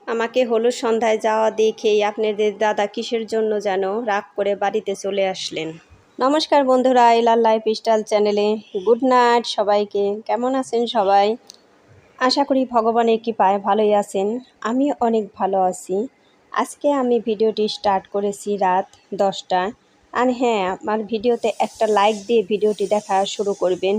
আমাকে হলুদ সন্ধ্যায় যাওয়া দেখেই আপনাদের দাদা কিসের জন্য যেন রাগ করে বাড়িতে চলে আসলেন। নমস্কার বন্ধুরা, এলার লাইফস্টাইল চ্যানেলে গুড নাইট সবাইকে। কেমন আছেন সবাই? আশা করি ভগবানের কৃপায় ভালোই আছেন। আমি অনেক ভালো আছি। আজকে আমি ভিডিওটি স্টার্ট করেছি রাত 10টায়। আর হ্যাঁ, আমার ভিডিওতে একটা লাইক দিয়ে ভিডিওটি দেখা শুরু করবেন।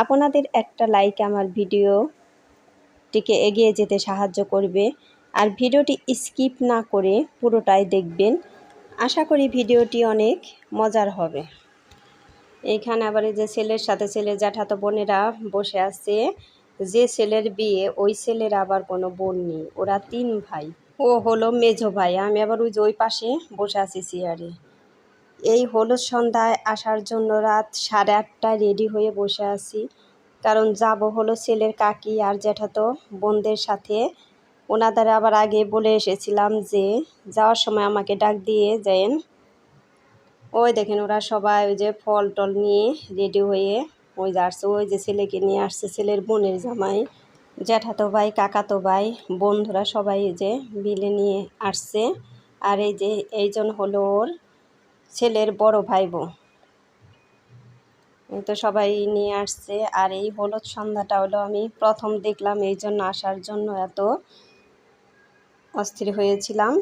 আপনাদের একটা লাইক আমার ভিডিওটিকে এগিয়ে যেতে সাহায্য করবে। আর ভিডিওটি স্কিপ না করে পুরোটাই দেখবেন। আশা করি ভিডিওটি অনেক মজার হবে। এইখানে আবার এই যে ছেলের সাথে ছেলের জ্যাঠাতো বোনেরা বসে আছে। যে ছেলের বিয়ে ওই ছেলের আবার কোনো বোন নেই, ওরা 3 ভাই। ও হলো মেজো ভাই। আমি আবার ওই যে ওই পাশে বসে আছি চেয়ারে। এই হলুদ সন্ধ্যায় আসার জন্য রাত 8:30টায় রেডি হয়ে বসে আছি, কারণ যাব হলো ছেলের কাকি আর জ্যাঠাতো বোনদের সাথে। ওনাদের আবার আগে বলে এসেছিলাম যে যাওয়ার সময় আমাকে ডাক দিয়ে যায়েন। ওই দেখেন ওরা সবাই ওই যে ফল টল নিয়ে রেডি হয়ে ওই আসছে। ওই যে ছেলেকে নিয়ে আসছে, ছেলের বোনের জামাই, জ্যাঠাতো ভাই, কাকাতো ভাই, বন্ধুরা সবাই এই যে মিলে নিয়ে আসছে। আর এই যে এইজন হলো ওর ছেলের বড় ভাই বোন। তো সবাই নিয়ে আসছে। আর এই হলুদ সন্ধ্যাটা হলো আমি প্রথম দেখলাম, এই জন্য আসার জন্য এত অস্থির হয়েছিলাম,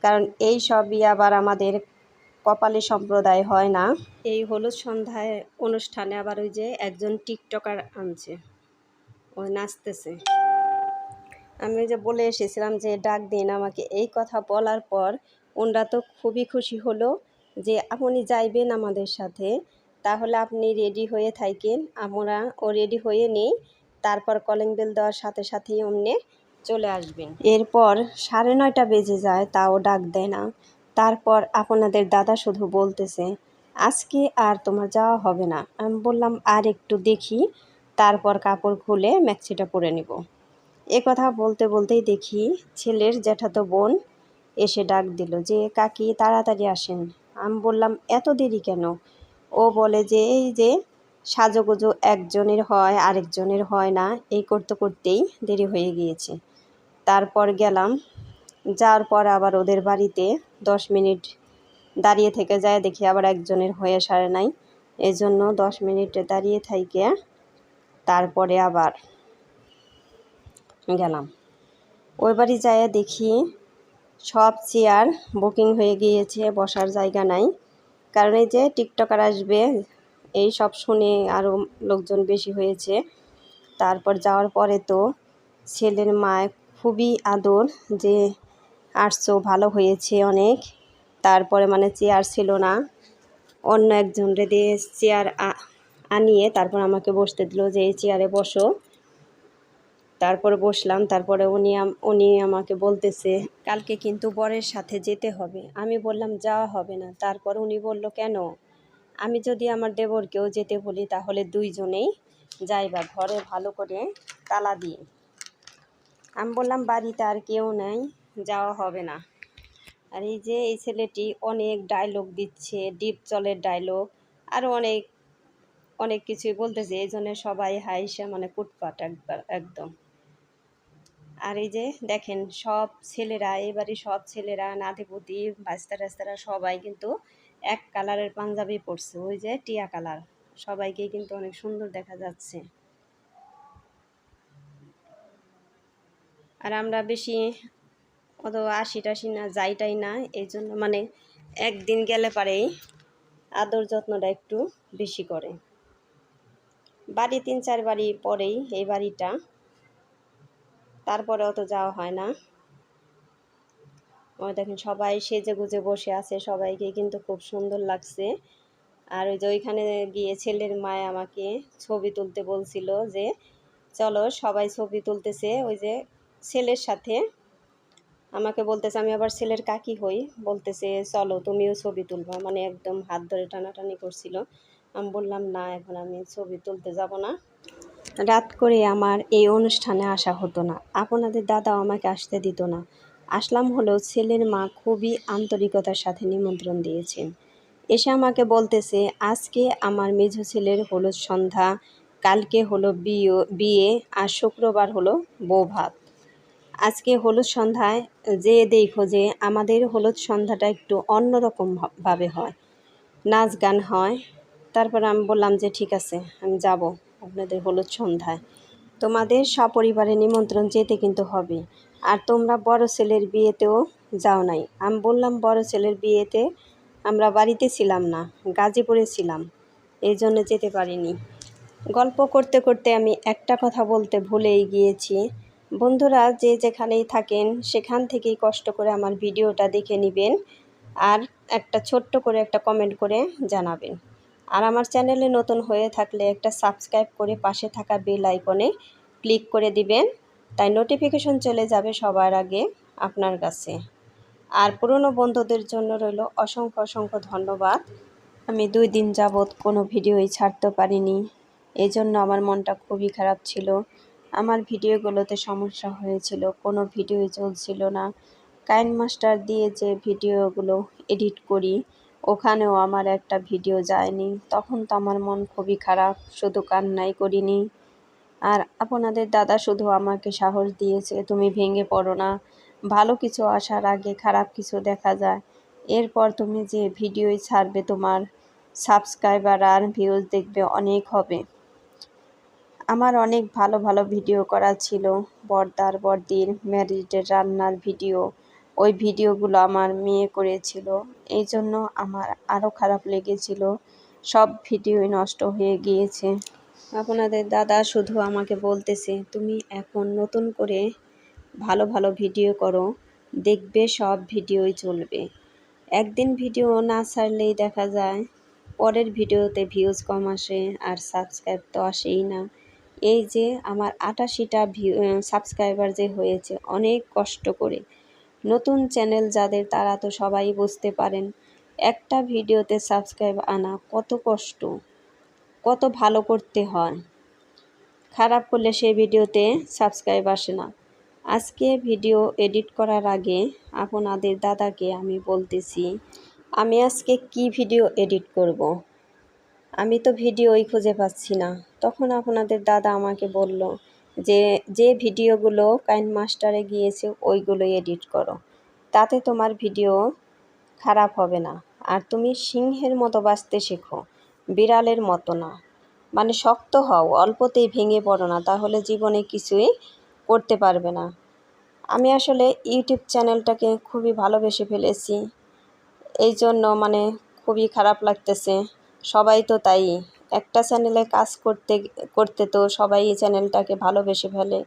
কারণ এই সবই আবার আমাদের কপালি সম্প্রদায় হয় না। এই হলুদ সন্ধ্যায় অনুষ্ঠানে আবার ওই যে একজন টিকটকার আনছে, ওই নাচতেছে। আমি ওই যে বলে এসেছিলাম যে ডাক দিন আমাকে। এই কথা বলার পর ওনারা তো খুবই খুশি হলো যে আপনি যাইবেন আমাদের সাথে, তাহলে আপনি রেডি হয়ে থাকেন, আমরা ও রেডি হয়ে নেই, তারপর কলিং বেল দেওয়ার সাথে সাথেই অমনে চলে আসবেন। এরপর 9:30 বেজে যায়, তাও ডাক দেয় না। তারপর আপনাদের দাদা শুধু বলতেছে আজকে আর তোমার যাওয়া হবে না। আমি বললাম আর একটু দেখি, তারপর কাপড় খুলে ম্যাক্সিটা পরে নিব। এ কথা বলতে বলতেই দেখি ছেলের জ্যাঠাতো বোন এসে ডাক দিল যে কাকি তাড়াতাড়ি আসেন। আমি বললাম এত দেরি কেন? ও বলে যে এই যে সাজুগুজু একজনের হয় আরেকজনের হয় না, এই করতে করতেই দেরি হয়ে গিয়েছে। তারপর গেলাম, যাওয়ার পর আবার ওদের বাড়িতে 10 মিনিট দাঁড়িয়ে থেকে যায়, দেখি আবার একজনের হয়ে সারে নাই। এই জন্য 10 মিনিটে দাঁড়িয়ে থাইকে তারপরে আবার গেলাম। ওই বাড়ি যায় দেখি সব চেয়ার বুকিং হয়ে গিয়েছে, বসার জায়গা নাই। কারণ এই যে টিকটকার আসবে এই সব শুনে আরও লোকজন বেশি হয়েছে। তারপর যাওয়ার পরে তো ছেলের মায় খুবই আদর যে আসছো, ভালো হয়েছে অনেক। তারপরে মানে চেয়ার ছিল না, অন্য একজনরে দিয়ে চেয়ার আনিয়ে তারপর আমাকে বসতে দিল যে এই চেয়ারে বসো। তারপরে বসলাম। তারপরে উনি আমাকে বলতেছে কালকে কিন্তু বরের সাথে যেতে হবে। আমি বললাম যাওয়া হবে না। তারপর উনি বলল কেন? আমি যদি আমার দেবরকেও যেতে বলি তাহলে দুইজনেই যাইবা, ঘরে ভালো করে তালা দিয়ে। আমি বললাম বাড়িতে আর কেউ নাই, যাওয়া হবে না। আর এই যে এই ছেলেটি অনেক ডায়লগ দিচ্ছে, ডিপ জলের ডায়লগ, আরও অনেক অনেক কিছুই বলতেছে। এই জন্য সবাই হাইসা মানে কুটপাট একদম। আর এই যে দেখেন সব ছেলেরা, এবারে সব ছেলেরা নাতিপুতি বাস্তা টাস্তারা সবাই কিন্তু এক কালারের পাঞ্জাবি পরছে, ওই যে টিয়া কালার। সবাইকে কিন্তু অনেক সুন্দর দেখা যাচ্ছে। আর আমরা বেশি অত আসি না, যাইটাই না, এই জন্য মানে একদিন গেলে পারেই আদর যত্নটা একটু বেশি করে। বাড়ি 3-4 বাড়ি পরেই এই বাড়িটা, তারপরে অত যাওয়া হয় না। ওই দেখেন সবাই সেজে গুজে বসে আছে, সবাইকে কিন্তু খুব সুন্দর লাগছে। আর ওই যে ওইখানে গিয়ে ছেলের মায় আমাকে ছবি তুলতে বলছিল যে চলো সবাই ছবি তুলতেছে। ওই যে ছেলের সাথে আমাকে বলতেছে, আমি আবার ছেলের কাকি হই, বলতেছে চলো তুমিও ছবি তুলবা, মানে একদম হাত ধরে টানাটানি করছিল। আমি বললাম না, এখন আমি ছবি তুলতে যাব না। রাত করে আমার এই অনুষ্ঠানে আসা হতো না, আপনাদের দাদাও আমাকে আসতে দিত না। আসলাম হলো ছেলের মা খুবই আন্তরিকতার সাথে নিমন্ত্রণ দিয়েছেন। এসে আমাকে বলতেছে আজকে আমার মেঝো ছেলের হলুদ সন্ধ্যা, কালকে হলো বিয়ে, আর শুক্রবার হলো বউ ভাত। আজকে হলুদ সন্ধ্যায় যে দেখো যে আমাদের হলুদ সন্ধ্যাটা একটু অন্যরকম ভাবে হয়, নাচ গান হয়। তারপর আমি বললাম যে ঠিক আছে আমি যাব আপনাদের হলুদ সন্ধ্যায়। তোমাদের সপরিবারে নিমন্ত্রণ যেতে কিন্তু হবে। আর তোমরা বড় ছেলের বিয়েতেও যাও নাই। আমি বললাম বড় ছেলের বিয়েতে আমরা বাড়িতে ছিলাম না, গাজীপুরে ছিলাম, এই জন্য যেতে পারিনি। গল্প করতে করতে আমি একটা কথা বলতে ভুলেই গিয়েছি। বন্ধুরা যে যেখানেই থাকেন সেখান থেকেই কষ্ট করে আমার ভিডিওটা দেখে নেবেন, আর একটা ছোট্ট করে একটা কমেন্ট করে জানাবেন। আর আমার চ্যানেলে নতুন হয়ে থাকলে একটা সাবস্ক্রাইব করে পাশে থাকা বেল আইকনে ক্লিক করে দিবেন, তাই নোটিফিকেশন চলে যাবে সবার আগে আপনার কাছে। আর পুরনো বন্ধুদের জন্য রইল অসংখ্য অসংখ্য ধন্যবাদ। আমি 2 দিন যাবৎ কোনো ভিডিওই ছাড়তে পারিনি, এই জন্য আমার মনটা খুবই খারাপ ছিল। আমার ভিডিওগুলোতে সমস্যা হয়েছিল, কোনো ভিডিওই চলছিল না। কাইনমাস্টার দিয়ে যে ভিডিওগুলো এডিট করি ওখানেও আমার একটা ভিডিও যায়নি। তখন তো আমার মন খুবই খারাপ, শুধু কান্নাই করিনি। আর আপনাদের দাদা শুধু আমাকে সাহস দিয়েছে, তুমি ভেঙে পড়ো না, ভালো কিছু আসার আগে খারাপ কিছু দেখা যায়। এরপর তুমি যে ভিডিওই ছাড়বে তোমার সাবস্ক্রাইবার আর ভিউজ দেখবে অনেক হবে। আমার অনেক ভালো ভালো ভিডিও করা ছিল, বর্দার বর্দির ম্যারিডের রান্নার ভিডিও। ওই ভিডিওগুলো আমার মেয়ে করেছিল, এই জন্য আমার আরও খারাপ লেগেছিল। সব ভিডিওই নষ্ট হয়ে গিয়েছে। আপনাদের দাদা শুধু আমাকে বলতেছে তুমি এখন নতুন করে ভালো ভালো ভিডিও করো, দেখবে সব ভিডিওই চলবে। একদিন ভিডিও না ছাড়লেই দেখা যায় পরের ভিডিওতে ভিউজ কম আসে, আর সাবস্ক্রাইব তো আসেই না। এই যে আমার 88টা সাবস্ক্রাইবার যে হয়েছে অনেক কষ্ট করে। নতুন চ্যানেল যাদের তারা তো সবাই বুঝতে পারেন একটা ভিডিওতে সাবস্ক্রাইব আনা কত কষ্ট, কত ভালো করতে হয়। খারাপ করলে সেই ভিডিওতে সাবস্ক্রাইব আসে না। আজকে ভিডিও এডিট করার আগে আপনাদের দাদাকে আমি বলতেছি আমি আজকে কি ভিডিও এডিট করব। আমি তো ভিডিওই খুঁজে পাচ্ছি না। তখন আপনাদের দাদা আমাকে বলল যে যে ভিডিওগুলো কাইনমাস্টারে গিয়েছে ওইগুলোই এডিট করো, তাতে তোমার ভিডিও খারাপ হবে না। আর তুমি সিংহের মতো বাঁচতে শেখো, বিড়ালের মতো না। মানে শক্ত হও, অল্পতেই ভেঙে পড়ো না, তাহলে জীবনে কিছুই করতে পারবে না। আমি আসলে ইউটিউব চ্যানেলটাকে খুবই ভালোবেসে ফেলেছি, এই জন্য মানে খুবই খারাপ লাগতেছে। সবাই তো তাই, একটা চ্যানেলে কাজ করতে করতে তো সবাই এই চ্যানেলটাকে ভালোবেসে ফেলে।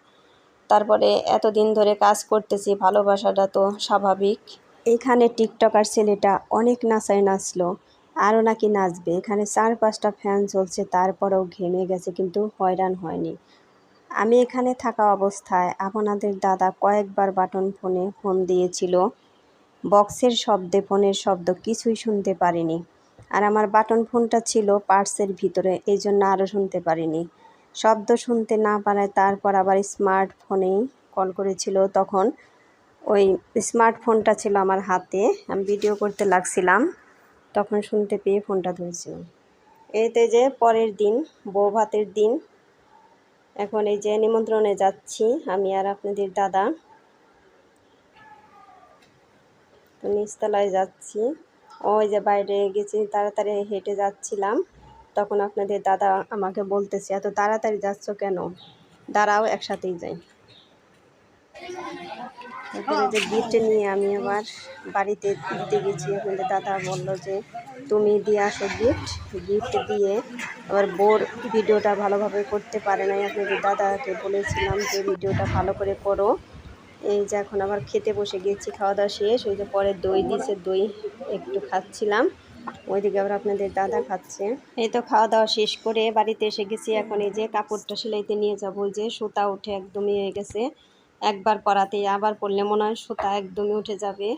তারপরে এতদিন ধরে কাজ করতেছি, ভালোবাসাটা তো স্বাভাবিক। এখানে টিকটকার ছেলেটা অনেক নাচায় নাচলো, আরও নাকি নাচবে। এখানে 4-5টা ফ্যান চলছে, তারপরেও ঘেমে গেছে কিন্তু হয়রান হয়নি। আমি এখানে থাকা অবস্থায় আপনাদের দাদা কয়েকবার বাটন ফোনে ফোন দিয়েছিল, বক্সের শব্দে ফোনের শব্দ কিছুই শুনতে পারিনি। আর আমার বাটন ফোনটা ছিল পার্সের ভিতরে, এই জন্য আরও শুনতে পারিনি। শব্দ শুনতে না পারায় তারপর আবার স্মার্টফোনেই কল করেছিল। তখন ওই স্মার্টফোনটা ছিল আমার হাতে, আমি ভিডিও করতে লাগছিলাম, তখন শুনতে পেয়ে ফোনটা ধরেছিলাম। এতে যে পরের দিন বউ ভাতের দিন, এখন এই যে নিমন্ত্রণে যাচ্ছি আমি আর আপনাদের দাদা। তো নিচতলায় যাচ্ছি, ওই যে বাইরে গেছি, তাড়াতাড়ি হেঁটে যাচ্ছিলাম। তখন আপনাদের দাদা আমাকে বলতেছে এত তাড়াতাড়ি যাচ্ছ কেন, দাঁড়াও একসাথেই যাই। তারপরে যে গিফট নিয়ে আমি আবার বাড়িতে দিতে গেছি, আপনাদের দাদা বলল যে তুমি দিয়ে আসো গিফট। গিফট দিয়ে আবার বোর ভিডিওটা ভালোভাবে করতে পারে নাই, আপনাদের দাদাকে বলেছিলাম যে ভিডিওটা ভালো করে করো। এই যে এখন আবার খেতে বসে গেছি, খাওয়া দাওয়া শেষ। ওই যে পরে দই দিয়েছে, দই একটু খাচ্ছিলাম, ওইদিকে আবার আপনাদের দাদা খাচ্ছে। এই তো খাওয়া দাওয়া শেষ করে বাড়িতে এসে গেছি। এখন এই যে কাপড়টা সেলাইতে নিয়ে যাবো, ওই যে সুতা উঠে একদমই হয়ে গেছে, একবার পরাতেই আবার পরলে মনে হয় সুতা একদমই উঠে যাবে।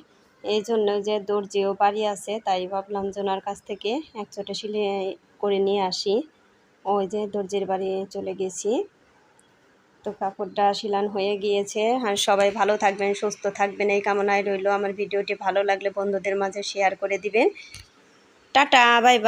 এই জন্য যে দর্জিও বাড়ি আছে, তাই ভাবলাম যে ওনার কাছ থেকে এক চটে সেলাই করে নিয়ে আসি। ওই যে দর্জির বাড়ি চলে গেছি। তো কাপড়টা সিলান হয়ে গিয়েছে। আর সবাই ভালো থাকবেন, সুস্থ থাকবেন এই কামনায় রইল। আমার ভিডিওটি ভালো লাগলে বন্ধুদের মাঝে শেয়ার করে দিবেন। Tata, bye bye.